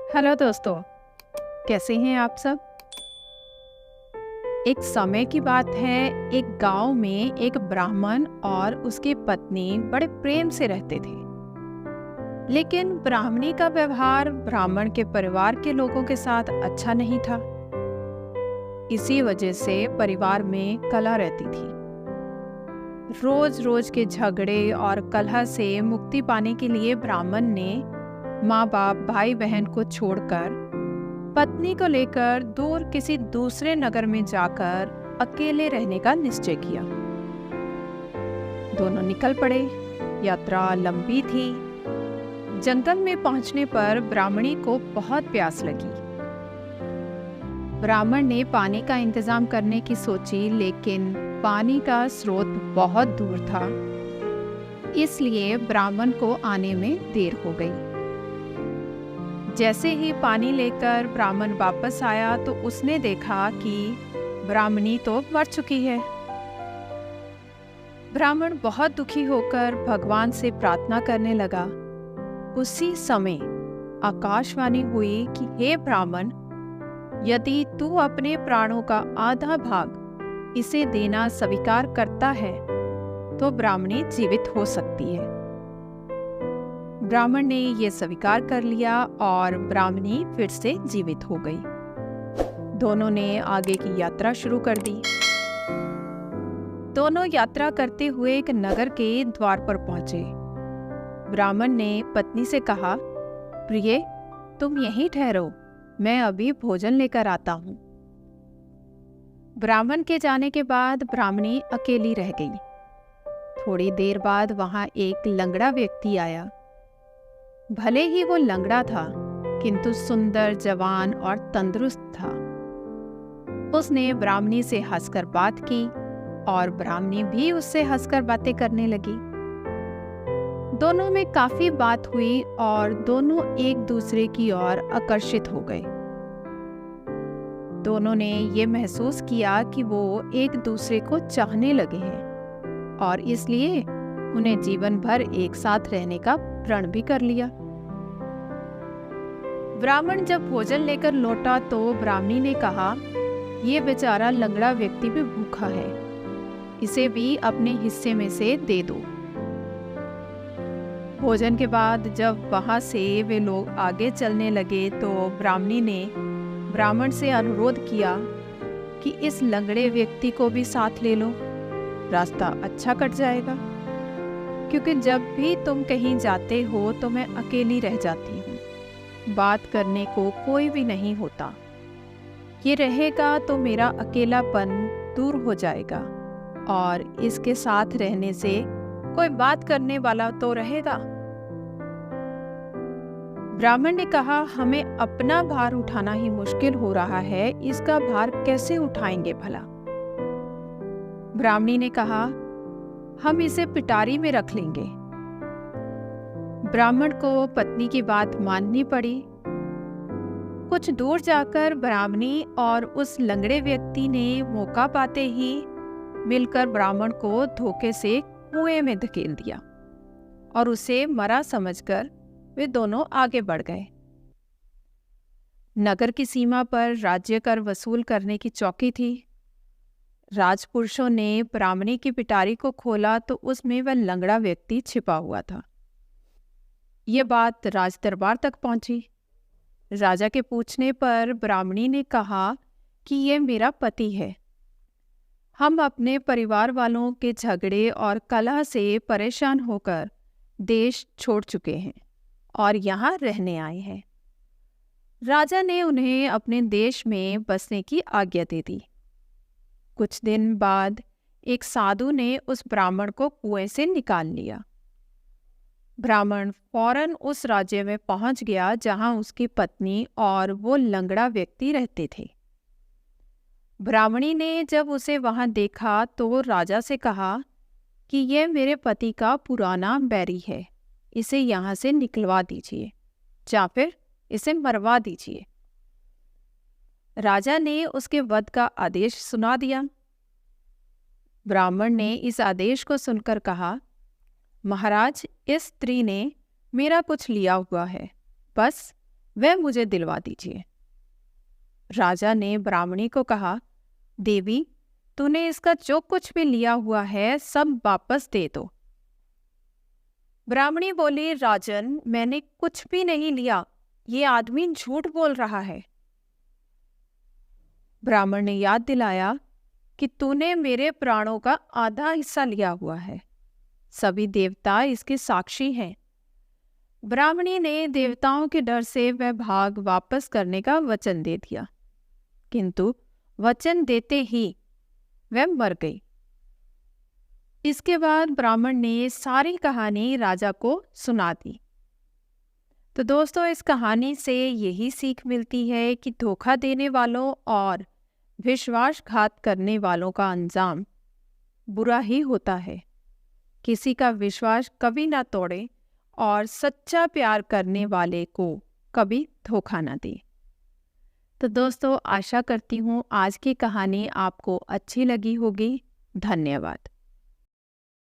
Hello दोस्तों, कैसे हैं आप सब। एक समय की बात है। एक गांव में एक ब्राह्मण और उसकी पत्नी बड़े प्रेम से रहते थे। लेकिन ब्राह्मणी का व्यवहार ब्राह्मण के परिवार के लोगों के साथ अच्छा नहीं था। इसी वजह से परिवार में कलह रहती थी। रोज रोज के झगड़े और कलह से मुक्ति पाने के लिए ब्राह्मण ने माँ बाप भाई बहन को छोड़कर पत्नी को लेकर दूर किसी दूसरे नगर में जाकर अकेले रहने का निश्चय किया। दोनों निकल पड़े। यात्रा लंबी थी। जंगल में पहुंचने पर ब्राह्मणी को बहुत प्यास लगी। ब्राह्मण ने पानी का इंतजाम करने की सोची, लेकिन पानी का स्रोत बहुत दूर था, इसलिए ब्राह्मण को आने में देर हो गई। जैसे ही पानी लेकर ब्राह्मण वापस आया तो उसने देखा कि ब्राह्मणी तो मर चुकी है। ब्राह्मण बहुत दुखी होकर भगवान से प्रार्थना करने लगा। उसी समय आकाशवाणी हुई कि हे ब्राह्मण, यदि तू अपने प्राणों का आधा भाग इसे देना स्वीकार करता है तो ब्राह्मणी जीवित हो सकती है। ब्राह्मण ने यह स्वीकार कर लिया और ब्राह्मणी फिर से जीवित हो गई। दोनों ने आगे की यात्रा शुरू कर दी। दोनों यात्रा करते हुए एक नगर के द्वार पर पहुंचे। ब्राह्मण ने पत्नी से कहा, प्रिय, तुम यहीं ठहरो, मैं अभी भोजन लेकर आता हूं। ब्राह्मण के जाने के बाद ब्राह्मणी अकेली रह गई। थोड़ी देर बाद वहां एक लंगड़ा व्यक्ति आया। भले ही वो लंगड़ा था, किंतु सुंदर, जवान और तंदुरुस्त था। उसने ब्राह्मणी से हंसकर बात की और ब्राह्मणी भी उससे हंसकर बातें करने लगी। दोनों में काफी बात हुई और दोनों एक दूसरे की ओर आकर्षित हो गए। दोनों ने ये महसूस किया कि वो एक दूसरे को चाहने लगे हैं और इसलिए उन्हें जीवन भर एक साथ रहने का प्रण भी कर लिया। ब्राह्मण जब भोजन लेकर लौटा तो ब्राह्मणी ने कहा, ये बेचारा लंगड़ा व्यक्ति भी भूखा है, इसे भी अपने हिस्से में से दे दो। भोजन के बाद जब वहां से वे लोग आगे चलने लगे तो ब्राह्मणी ने ब्राह्मण से अनुरोध किया कि इस लंगड़े व्यक्ति को भी साथ ले लो, रास्ता अच्छा कट जाएगा, क्योंकि जब भी तुम कहीं जाते हो तो मैं अकेली रह जाती हूँ। बात करने को कोई भी नहीं होता। ये रहेगा तो मेरा अकेलापन दूर हो जाएगा और इसके साथ रहने से कोई बात करने वाला तो रहेगा। ब्राह्मण ने कहा, हमें अपना भार उठाना ही मुश्किल हो रहा है, इसका भार कैसे उठाएंगे भला। ब्राह्मणी ने कहा, हम इसे पिटारी में रख लेंगे। ब्राह्मण को पत्नी की बात माननी पड़ी। कुछ दूर जाकर ब्राह्मणी और उस लंगड़े व्यक्ति ने मौका पाते ही मिलकर ब्राह्मण को धोखे से कुएं में धकेल दिया और उसे मरा समझकर वे दोनों आगे बढ़ गए। नगर की सीमा पर राज्य कर वसूल करने की चौकी थी। राजपुरुषों ने ब्राह्मणी की पिटारी को खोला तो उसमें वह लंगड़ा व्यक्ति छिपा हुआ था। ये बात राज दरबार तक पहुंची। राजा के पूछने पर ब्राह्मणी ने कहा कि यह मेरा पति है। हम अपने परिवार वालों के झगड़े और कलह से परेशान होकर देश छोड़ चुके हैं और यहाँ रहने आए हैं। राजा ने उन्हें अपने देश में बसने की आज्ञा दे दी। कुछ दिन बाद एक साधु ने उस ब्राह्मण को कुएं से निकाल लिया। ब्राह्मण फौरन उस राज्य में पहुंच गया जहां उसकी पत्नी और वो लंगड़ा व्यक्ति रहते थे। ब्राह्मणी ने जब उसे वहां देखा तो राजा से कहा कि यह मेरे पति का पुराना बैरी है, इसे यहाँ से निकलवा दीजिए या फिर इसे मरवा दीजिए। राजा ने उसके वध का आदेश सुना दिया। ब्राह्मण ने इस आदेश को सुनकर कहा, महाराज, इस स्त्री ने मेरा कुछ लिया हुआ है, बस वह मुझे दिलवा दीजिए। राजा ने ब्राह्मणी को कहा, देवी, तूने इसका जो कुछ भी लिया हुआ है सब वापस दे दो। ब्राह्मणी बोली, राजन, मैंने कुछ भी नहीं लिया, ये आदमी झूठ बोल रहा है। ब्राह्मण ने याद दिलाया कि तूने मेरे प्राणों का आधा हिस्सा लिया हुआ है, सभी देवता इसके साक्षी हैं। ब्राह्मणी ने देवताओं के डर से वह भाग वापस करने का वचन दे दिया, किंतु वचन देते ही वह मर गई। इसके बाद ब्राह्मण ने सारी कहानी राजा को सुना दी। तो दोस्तों, इस कहानी से यही सीख मिलती है कि धोखा देने वालों और विश्वासघात करने वालों का अंजाम बुरा ही होता है। किसी का विश्वास कभी ना तोड़े और सच्चा प्यार करने वाले को कभी धोखा ना दे। तो दोस्तों, आशा करती हूँ आज की कहानी आपको अच्छी लगी होगी। धन्यवाद।